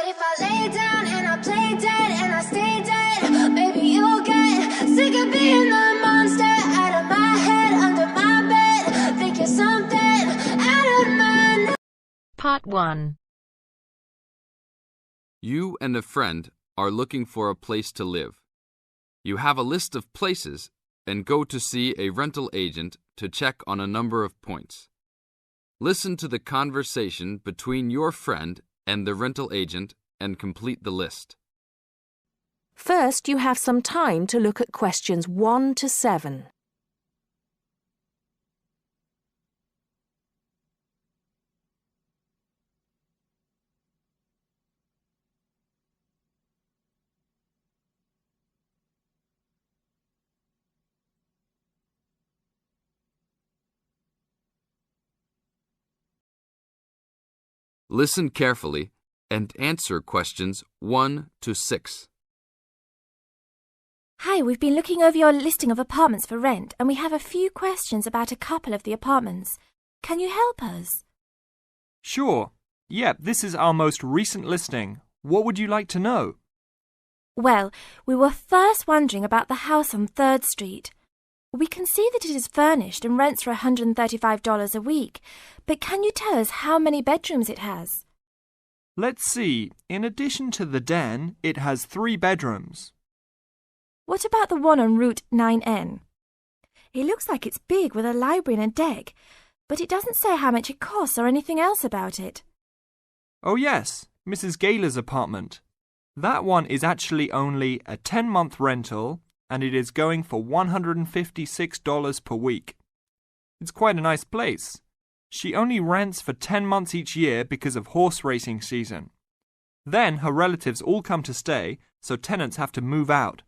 But if I lay down and I play dead and I stay dead, baby, you'll get sick of being the monster out of my head, under my bed. Think you're something out of my... Part 1. You and a friend are looking for a place to live. You have a list of places and go to see a rental agent to check on a number of points. Listen to the conversation between your friend and the rental agent and complete the list. First, you have some time to look at questions 1 to 7. Listen carefully and answer questions 1 to 6. Hi, we've been looking over your listing of apartments for rent and we have a few questions about a couple of the apartments. Can you help us? Sure. Yep, this is our most recent listing. What would you like to know? Well, we were first wondering about the house on 3rd Street. We can see that it is furnished and rents for $135 a week, but can you tell us how many bedrooms it has? Let's see. In addition to the den, it has 3 bedrooms. What about the one on Route 9N? It looks like it's big with a library and a deck, but it doesn't say how much it costs or anything else about it. Oh yes, Mrs. Gaylor's apartment. That one is actually only a 10-month rental, and it is going for $156 per week. It's quite a nice place. She only rents for 10 months each year because of horse racing season. Then her relatives all come to stay, so tenants have to move out.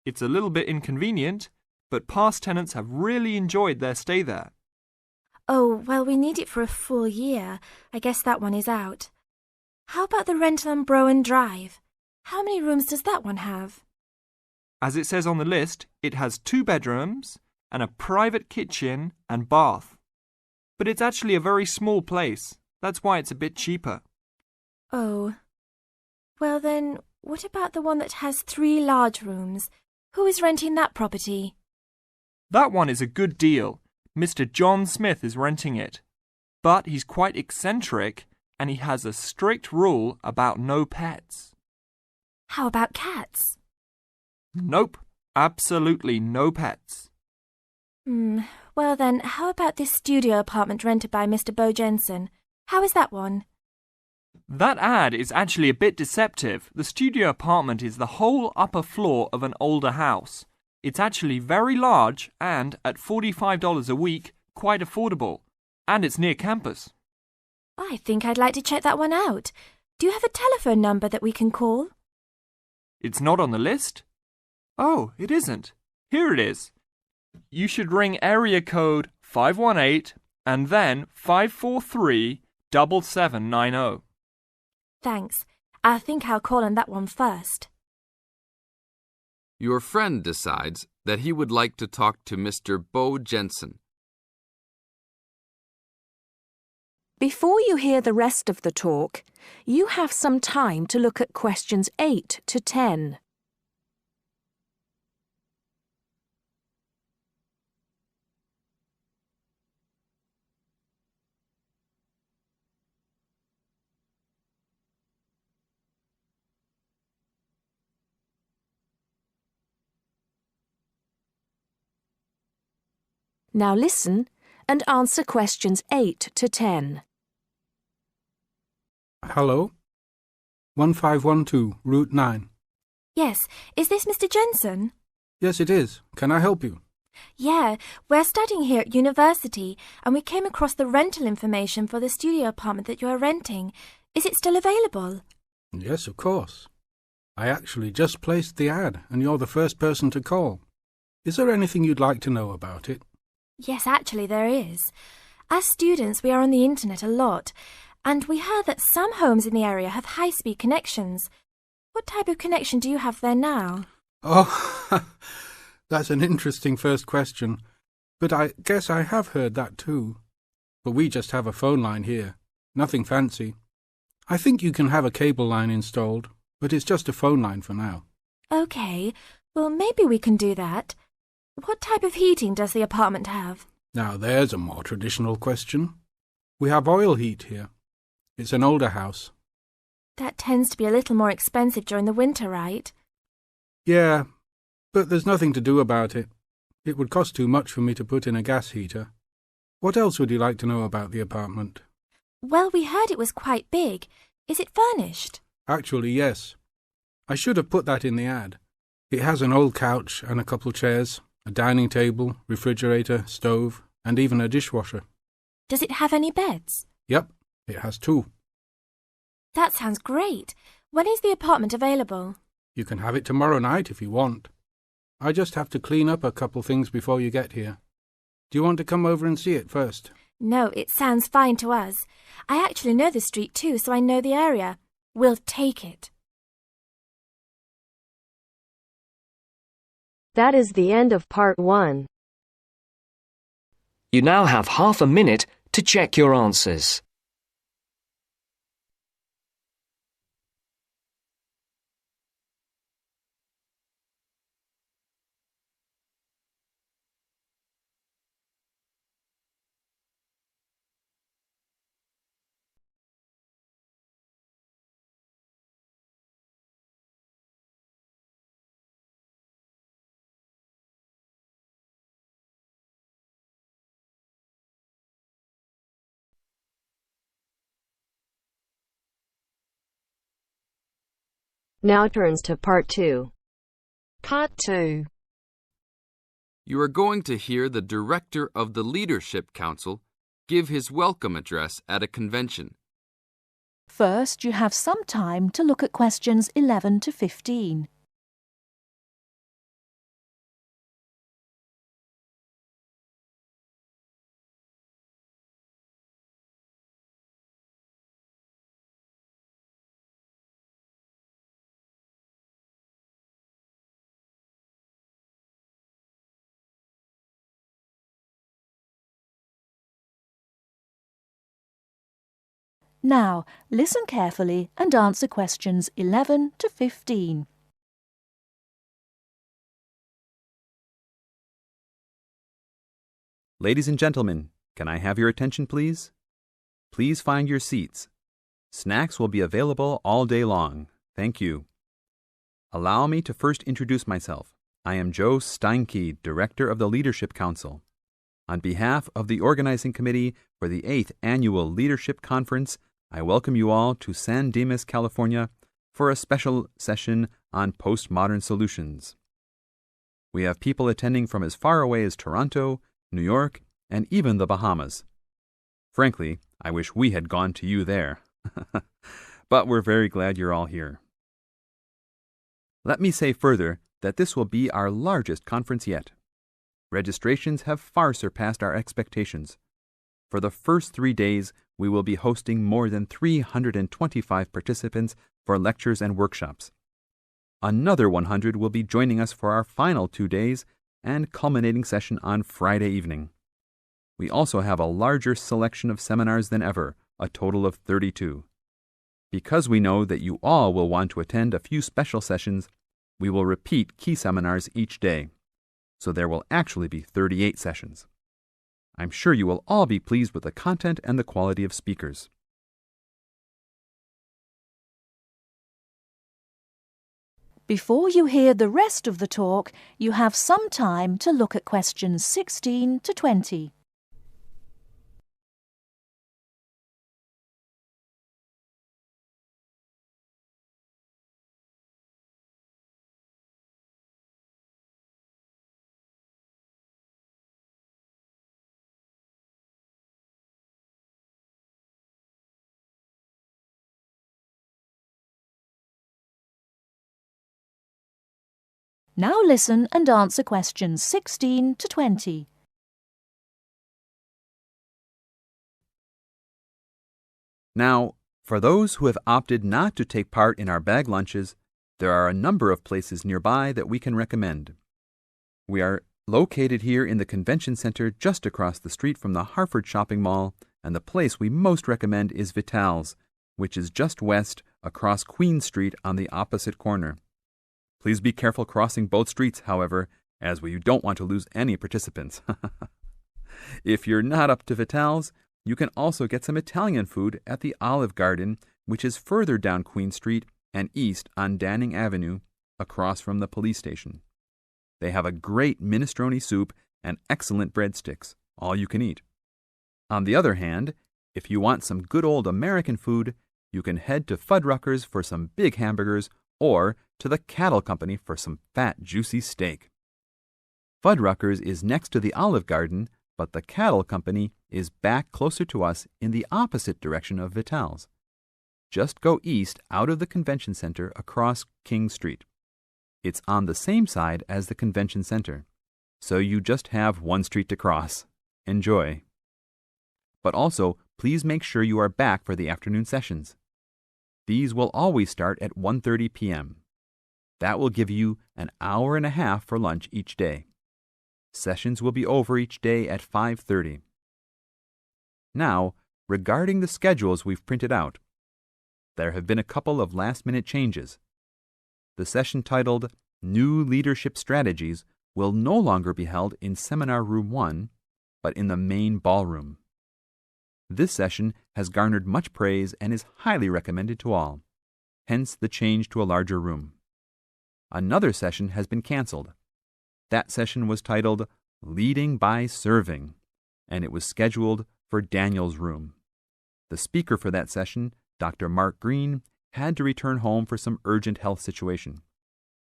It's a little bit inconvenient, but past tenants have really enjoyed their stay there. Oh, well, we need it for a full year. I guess that one is out. How about the rental on Browen Drive? How many rooms does that one have? As it says on the list, it has 2 bedrooms and a private kitchen and bath. But it's actually a very small place. That's why it's a bit cheaper. Oh. Well then, what about the one that has 3 large rooms? Who is renting that property? That one is a good deal. Mr. John Smith is renting it. But he's quite eccentric and he has a strict rule about no pets. How about cats? Nope, absolutely no pets. Well then, how about this studio apartment rented by Mr. Bo Jensen? How is that one? That ad is actually a bit deceptive. The studio apartment is the whole upper floor of an older house. It's actually very large and, at $45 a week, quite affordable. And it's near campus. I think I'd like to check that one out. Do you have a telephone number that we can call? It's not on the list? Oh, it isn't. Here it is. You should ring area code 518 and then 543-7790. Thanks. I think I'll call on that one first. Your friend decides that he would like to talk to Mr. Bo Jensen. Before you hear the rest of the talk, you have some time to look at questions 8 to 10. Now listen and answer questions 8 to 10. Hello? 1512, Route 9. Yes, is this Mr. Jensen? Yes, it is. Can I help you? Yeah, we're studying here at university and we came across the rental information for the studio apartment that you are renting. Is it still available? Yes, of course. I actually just placed the ad and you're the first person to call. Is there anything you'd like to know about it? Yes, actually there is. As students, we are on the internet a lot, and we heard that some homes in the area have high-speed connections. What type of connection do you have there now? Oh, that's an interesting first question. But I guess I have heard that too. But we just have a phone line here. Nothing fancy. I think you can have a cable line installed, but it's just a phone line for now. OK, well maybe we can do that. What type of heating does the apartment have? Now there's a more traditional question. We have oil heat here. It's an older house. That tends to be a little more expensive during the winter, right? Yeah, but there's nothing to do about it. It would cost too much for me to put in a gas heater. What else would you like to know about the apartment? Well, we heard it was quite big. Is it furnished? Actually, yes. I should have put that in the ad. It has an old couch and a couple chairs, a dining table, refrigerator, stove, and even a dishwasher. Does it have any beds? Yep, it has 2. That sounds great. When is the apartment available? You can have it tomorrow night if you want. I just have to clean up a couple things before you get here. Do you want to come over and see it first? No, it sounds fine to us. I actually know the street too, so I know the area. We'll take it. That is the end of part 1. You now have half a minute to check your answers. Now turns to part 2. Part 2. You are going to hear the director of the Leadership Council give his welcome address at a convention. First, you have some time to look at questions 11 to 15. Now, listen carefully and answer questions 11 to 15. Ladies and gentlemen, can I have your attention, please? Please find your seats. Snacks will be available all day long. Thank you. Allow me to first introduce myself. I am Joe Steinke, Director of the Leadership Council. On behalf of the Organizing Committee for the 8th Annual Leadership Conference, I welcome you all to San Dimas, California, for a special session on postmodern solutions. We have people attending from as far away as Toronto, New York, and even the Bahamas. Frankly, I wish we had gone to you there. But we're very glad you're all here. Let me say further that this will be our largest conference yet. Registrations have far surpassed our expectations. For the first 3 days, we will be hosting more than 325 participants for lectures and workshops. Another 100 will be joining us for our final 2 days and culminating session on Friday evening. We also have a larger selection of seminars than ever, a total of 32. Because we know that you all will want to attend a few special sessions, we will repeat key seminars each day. So there will actually be 38 sessions. I'm sure you will all be pleased with the content and the quality of speakers. Before you hear the rest of the talk, you have some time to look at questions 16 to 20. Now listen and answer questions 16 to 20. Now, for those who have opted not to take part in our bag lunches, there are a number of places nearby that we can recommend. We are located here in the Convention Center just across the street from the Harford Shopping Mall, and the place we most recommend is Vital's, which is just west across Queen Street on the opposite corner. Please be careful crossing both streets, however, as we don't want to lose any participants. If you're not up to Vital's, you can also get some Italian food at the Olive Garden, which is further down Queen Street and east on Danning Avenue, across from the police station. They have a great minestrone soup and excellent breadsticks, all you can eat. On the other hand, if you want some good old American food, you can head to Fuddruckers for some big hamburgers or to the Cattle Company for some fat, juicy steak. Fuddruckers is next to the Olive Garden, but the Cattle Company is back closer to us in the opposite direction of Vital's. Just go east out of the convention center across King Street. It's on the same side as the convention center, so you just have one street to cross. Enjoy. But also, please make sure you are back for the afternoon sessions. These will always start at 1:30 p.m. That will give you an hour and a half for lunch each day. Sessions will be over each day at 5:30. Now, regarding the schedules we've printed out, there have been a couple of last-minute changes. The session titled New Leadership Strategies will no longer be held in Seminar Room 1, but in the main ballroom. This session has garnered much praise and is highly recommended to all, hence the change to a larger room. Another session has been canceled. That session was titled Leading by Serving, and it was scheduled for Daniel's room. The speaker for that session, Dr. Mark Green, had to return home for some urgent health situation.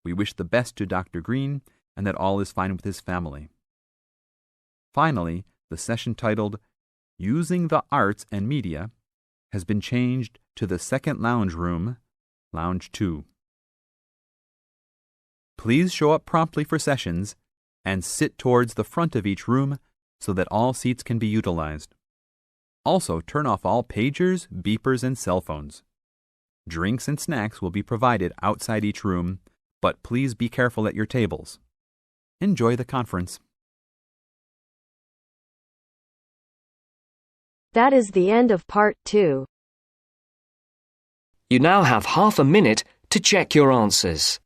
We wish the best to Dr. Green and that all is fine with his family. Finally, the session titled Using the Arts and Media has been changed to the second lounge room, Lounge 2. Please show up promptly for sessions and sit towards the front of each room so that all seats can be utilized. Also, turn off all pagers, beepers, and cell phones. Drinks and snacks will be provided outside each room, but please be careful at your tables. Enjoy the conference. That is the end of part 2. You now have half a minute to check your answers.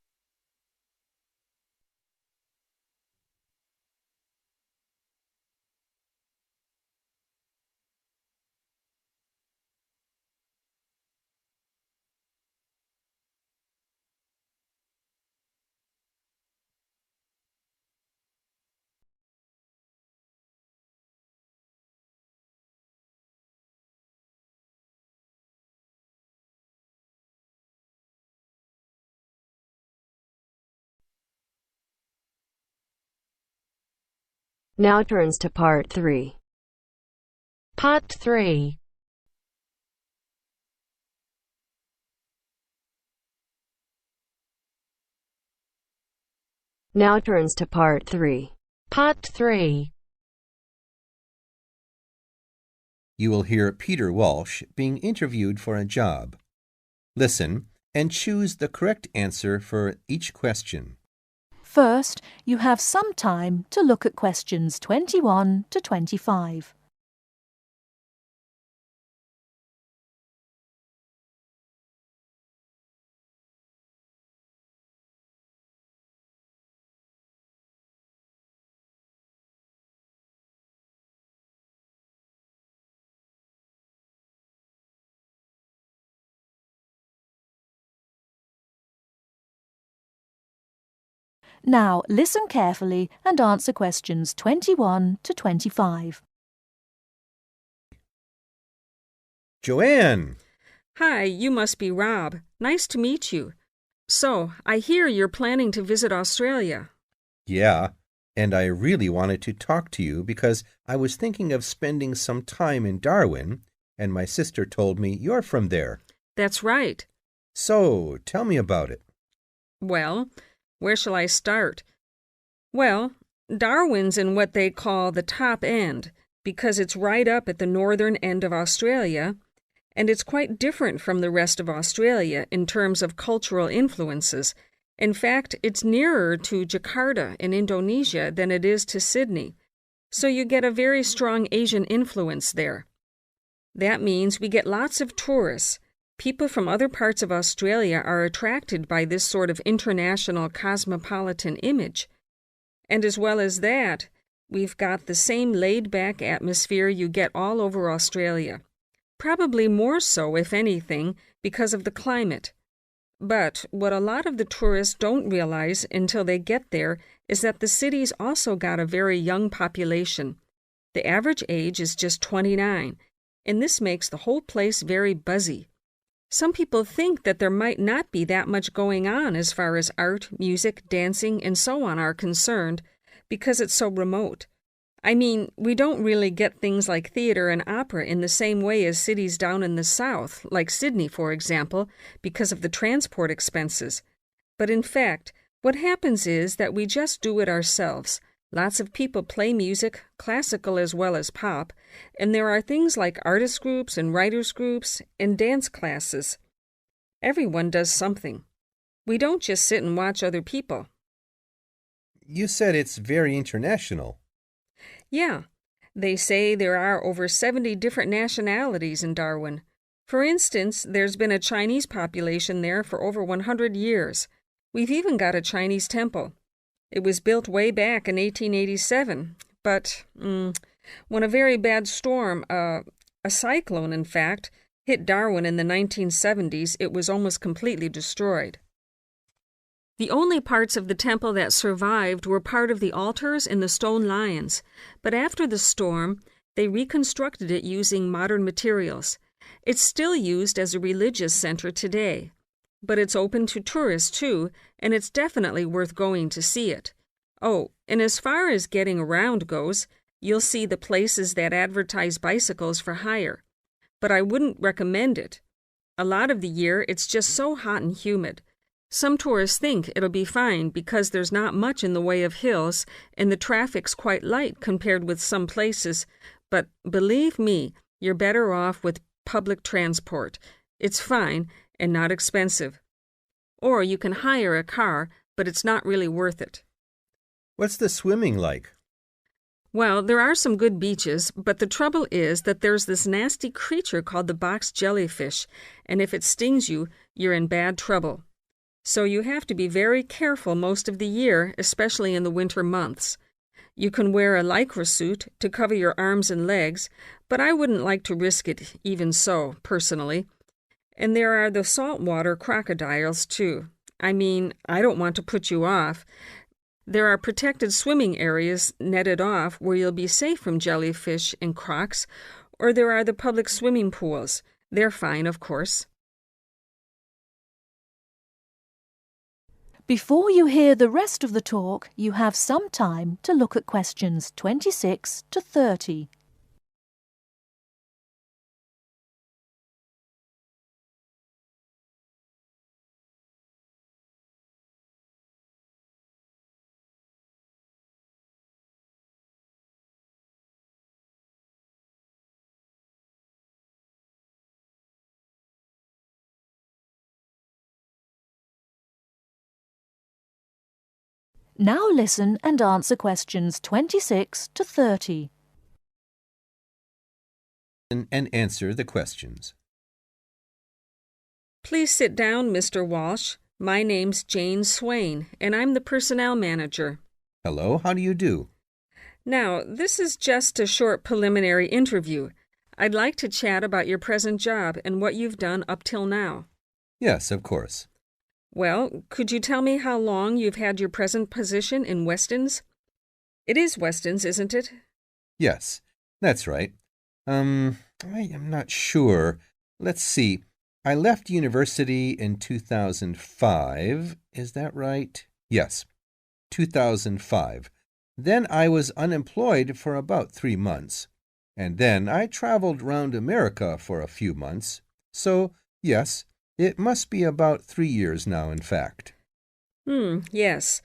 Now turns to part 3. Part 3. Now turns to part 3. Part 3. You will hear Peter Walsh being interviewed for a job. Listen and choose the correct answer for each question. First, you have some time to look at questions 21 to 25. Now, listen carefully and answer questions 21 to 25. Joanne! Hi, you must be Rob. Nice to meet you. So, I hear you're planning to visit Australia. Yeah, and I really wanted to talk to you because I was thinking of spending some time in Darwin, and my sister told me you're from there. That's right. So, tell me about it. Well, where shall I start? Well, Darwin's in what they call the top end, because it's right up at the northern end of Australia, and it's quite different from the rest of Australia in terms of cultural influences. In fact, it's nearer to Jakarta in Indonesia than it is to Sydney, so you get a very strong Asian influence there. That means we get lots of tourists, People from other parts of Australia are attracted by this sort of international cosmopolitan image. And as well as that, we've got the same laid-back atmosphere you get all over Australia. Probably more so, if anything, because of the climate. But what a lot of the tourists don't realize until they get there is that the city's also got a very young population. The average age is just 29, and this makes the whole place very buzzy. Some people think that there might not be that much going on as far as art, music, dancing, and so on are concerned, because it's so remote. I mean, we don't really get things like theater and opera in the same way as cities down in the south, like Sydney, for example, because of the transport expenses. But in fact, what happens is that we just do it ourselves. Lots of people play music, classical as well as pop, and there are things like artist groups and writers groups and dance classes. Everyone does something. We don't just sit and watch other people. You said it's very international. Yeah, they say there are over 70 different nationalities in Darwin. For instance, there's been a Chinese population there for over 100 years. We've even got a Chinese temple. It was built way back in 1887, but when a very bad storm, a cyclone in fact, hit Darwin in the 1970s, it was almost completely destroyed. The only parts of the temple that survived were part of the altars and the stone lions, but after the storm, they reconstructed it using modern materials. It's still used as a religious center today. But it's open to tourists, too, and it's definitely worth going to see it. Oh, and as far as getting around goes, you'll see the places that advertise bicycles for hire. But I wouldn't recommend it. A lot of the year, it's just so hot and humid. Some tourists think it'll be fine because there's not much in the way of hills, and the traffic's quite light compared with some places. But believe me, you're better off with public transport. It's fine and not expensive. Or you can hire a car, but it's not really worth it. What's the swimming like? Well, there are some good beaches, but the trouble is that there's this nasty creature called the box jellyfish, and if it stings you, you're in bad trouble. So you have to be very careful most of the year, especially in the winter months. You can wear a lycra suit to cover your arms and legs, but I wouldn't like to risk it even so, personally. And there are the saltwater crocodiles, too. I mean, I don't want to put you off. There are protected swimming areas netted off where you'll be safe from jellyfish and crocs, or there are the public swimming pools. They're fine, of course. Before you hear the rest of the talk, you have some time to look at questions 26 to 30. Now listen and answer questions 26 to 30. And answer the questions. Please sit down, Mr. Walsh. My name's Jane Swain, and I'm the personnel manager. Hello, how do you do? Now, this is just a short preliminary interview. I'd like to chat about your present job and what you've done up till now. Yes, of course. Well, could you tell me how long you've had your present position in Weston's? It is Weston's, isn't it? Yes, that's right. I am not sure. Let's see. I left university in 2005. Is that right? Yes, 2005. Then I was unemployed for about 3 months. And then I traveled round America for a few months. So, yes, it must be about 3 years now, in fact. Yes.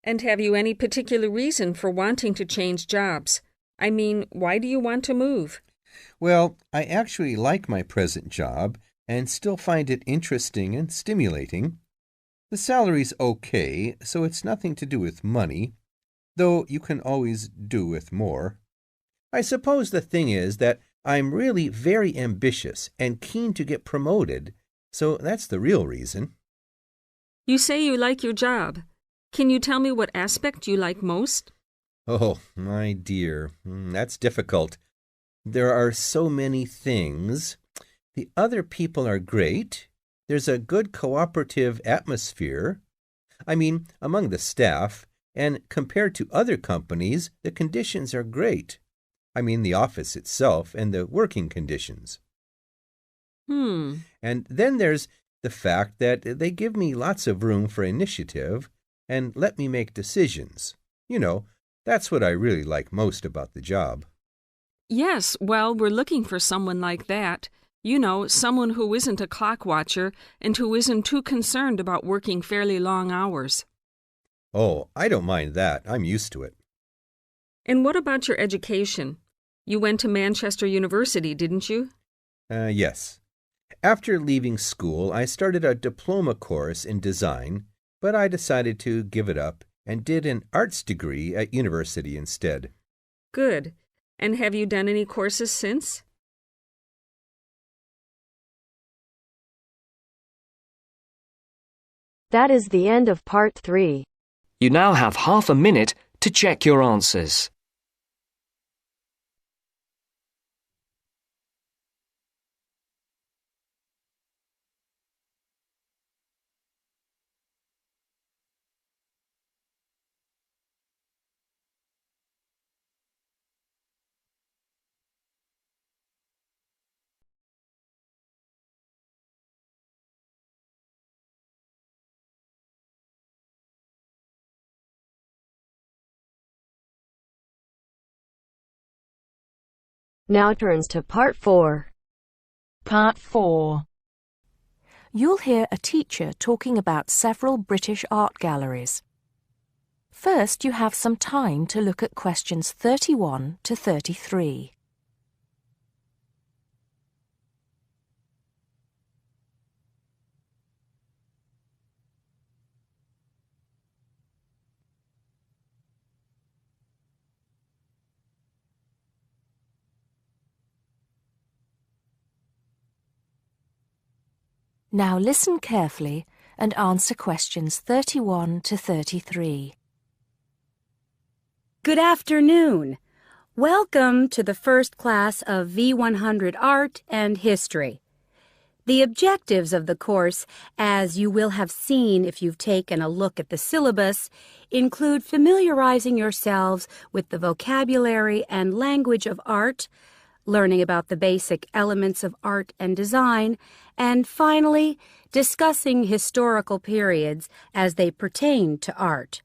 And have you any particular reason for wanting to change jobs? I mean, why do you want to move? Well, I actually like my present job and still find it interesting and stimulating. The salary's okay, so it's nothing to do with money, though you can always do with more. I suppose the thing is that I'm really very ambitious and keen to get promoted, So that's the real reason. You say you like your job. Can you tell me what aspect you like most? Oh, my dear, that's difficult. There are so many things. The other people are great. There's a good cooperative atmosphere. I mean, among the staff, and compared to other companies, the conditions are great. I mean, the office itself and the working conditions. And then there's the fact that they give me lots of room for initiative and let me make decisions. You know, that's what I really like most about the job. Yes, well, we're looking for someone like that. You know, someone who isn't a clock watcher and who isn't too concerned about working fairly long hours. Oh, I don't mind that. I'm used to it. And what about your education? You went to Manchester University, didn't you? Yes. After leaving school, I started a diploma course in design, but I decided to give it up and did an arts degree at university instead. Good. And have you done any courses since? That is the end of part 3. You now have half a minute to check your answers. Now turns to part 4. Part 4. You'll hear a teacher talking about several British art galleries. First, you have some time to look at questions 31 to 33. Now listen carefully and answer questions 31 to 33. Good afternoon. Welcome to the first class of V100 Art and History. The objectives of the course, as you will have seen if you've taken a look at the syllabus, include familiarizing yourselves with the vocabulary and language of art, learning about the basic elements of art and design, and finally, discussing historical periods as they pertain to art.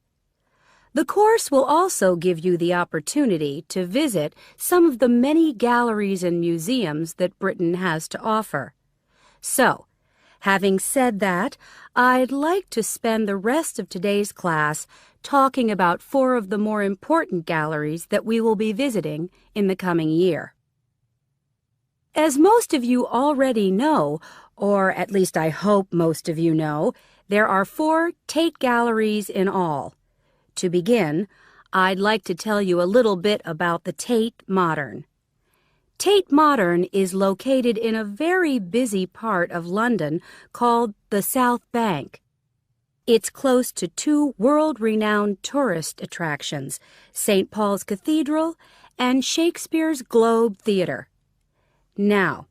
The course will also give you the opportunity to visit some of the many galleries and museums that Britain has to offer. So, having said that, I'd like to spend the rest of today's class talking about 4 of the more important galleries that we will be visiting in the coming year. As most of you already know, or at least I hope most of you know, there are 4 Tate galleries in all. To begin, I'd like to tell you a little bit about the Tate Modern. Tate Modern is located in a very busy part of London called the South Bank. It's close to 2 world-renowned tourist attractions, St. Paul's Cathedral and Shakespeare's Globe Theatre. Now,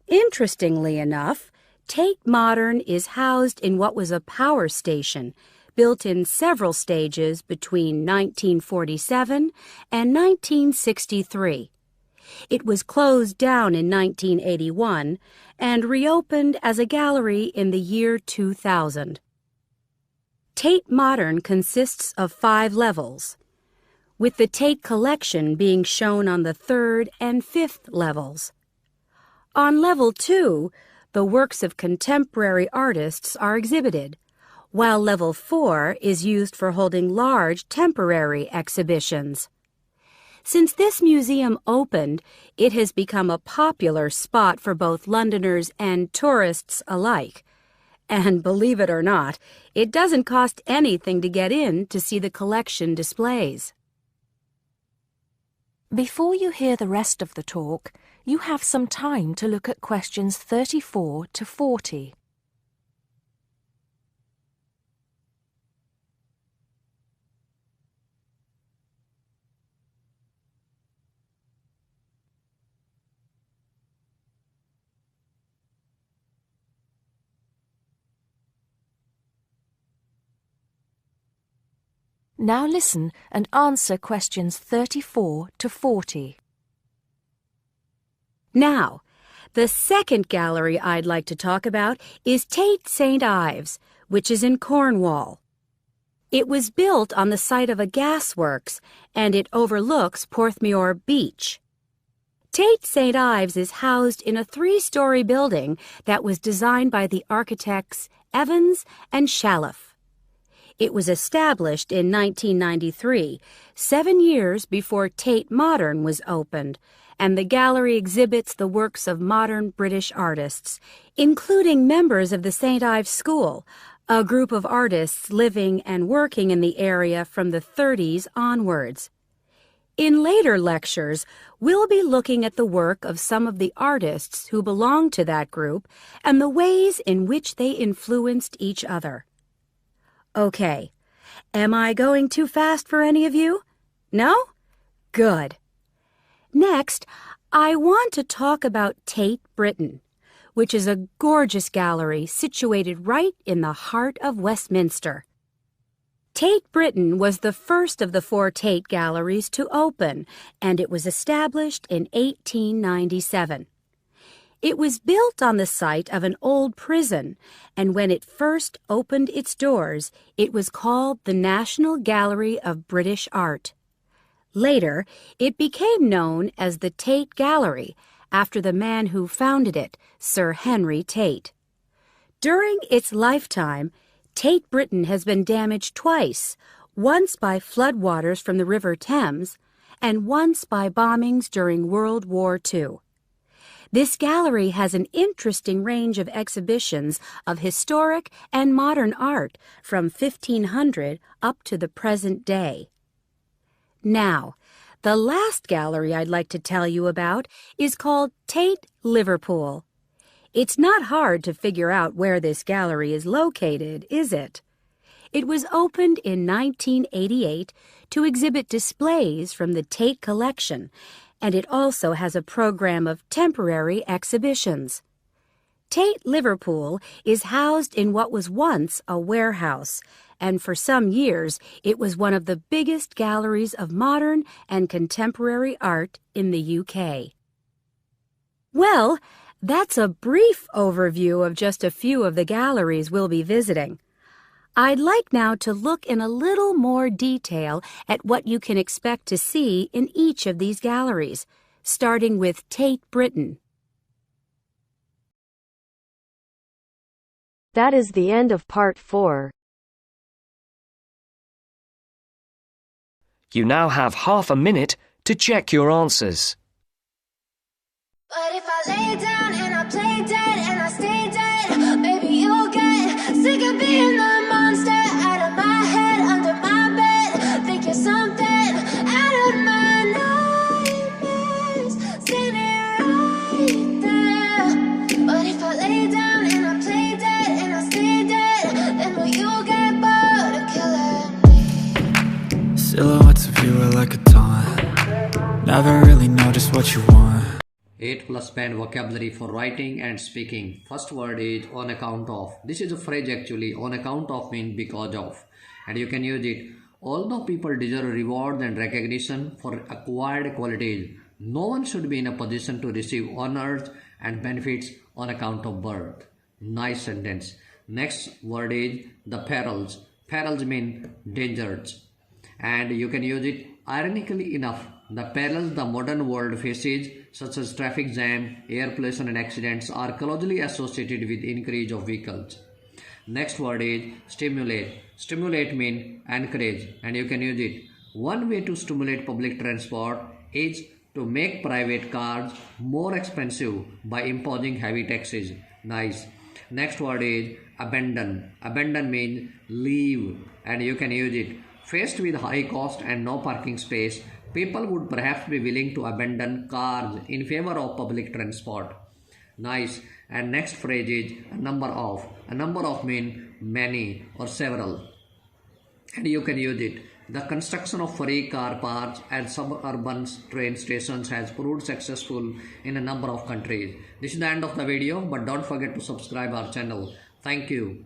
interestingly enough, Tate Modern is housed in what was a power station built in several stages between 1947 and 1963. It was closed down in 1981 and reopened as a gallery in the year 2000. Tate Modern consists of 5 levels, with the Tate collection being shown on the 3rd and 5th levels. On level 2, the works of contemporary artists are exhibited, while level 4 is used for holding large temporary exhibitions. Since this museum opened, it has become a popular spot for both Londoners and tourists alike. And believe it or not, it doesn't cost anything to get in to see the collection displays. Before you hear the rest of the talk, you have some time to look at questions 34 to 40. Now listen and answer questions 34 to 40. Now, the second gallery I'd like to talk about is Tate St. Ives, which is in Cornwall. It was built on the site of a gasworks, and it overlooks Porthmeor Beach. Tate St. Ives is housed in a 3-story building that was designed by the architects Evans and Shalliff. It was established in 1993, 7 years before Tate Modern was opened, and the gallery exhibits the works of modern British artists, including members of the St. Ives School, a group of artists living and working in the area from the 30s onwards. In later lectures, we'll be looking at the work of some of the artists who belong to that group and the ways in which they influenced each other. Okay, am I going too fast for any of you? No? Good. Next, I want to talk about Tate Britain, which is a gorgeous gallery situated right in the heart of Westminster. Tate Britain was the first of the 4 Tate galleries to open, and it was established in 1897. It was built on the site of an old prison, and when it first opened its doors, it was called the National Gallery of British Art. Later, it became known as the Tate Gallery, after the man who founded it, Sir Henry Tate. During its lifetime, Tate Britain has been damaged twice, once by floodwaters from the River Thames and once by bombings during World War II. This gallery has an interesting range of exhibitions of historic and modern art from 1500 up to the present day. Now, the last gallery I'd like to tell you about is called Tate Liverpool. It's not hard to figure out where this gallery is located, is it? It was opened in 1988 to exhibit displays from the Tate collection, and it also has a program of temporary exhibitions. Tate Liverpool is housed in what was once a warehouse, and for some years it was one of the biggest galleries of modern and contemporary art in the UK. Well, that's a brief overview of just a few of the galleries we'll be visiting. I'd like now to look in a little more detail at what you can expect to see in each of these galleries, starting with Tate Britain. That is the end of part 4. You now have half a minute to check your answers. But if I lay down and I play dead and I stay dead, baby, you'll get sick of being the monster out of my head, under my bed. Think you're something out of my nightmares, standing right there. But if I lay down and I play dead and I stay dead, then will you get bored of killing me? Silhouettes of you are like a taunt. Never really know just what you want. 8 plus band vocabulary for writing and speaking. First word is on account of. This is a phrase actually. On account of means because of, and you can use it. Although people deserve reward and recognition for acquired qualities, no one should be in a position to receive honors and benefits on account of birth. Nice sentence. Next word is the perils. Perils mean dangers, and you can use it. Ironically enough, the perils the modern world faces, such as traffic jam, air pollution and accidents, are closely associated with increase of vehicles. Next word is stimulate. Stimulate means encourage, and you can use it. One way to stimulate public transport is to make private cars more expensive by imposing heavy taxes. Nice. Next word is abandon. Abandon means leave, and you can use it. Faced with high cost and no parking space, people would perhaps be willing to abandon cars in favor of public transport. Nice. And next phrase is a number of. A number of means many or several, and you can use it. The construction of free car parks and suburban train stations has proved successful in a number of countries. This is the end of the video, but don't forget to subscribe our channel. Thank you.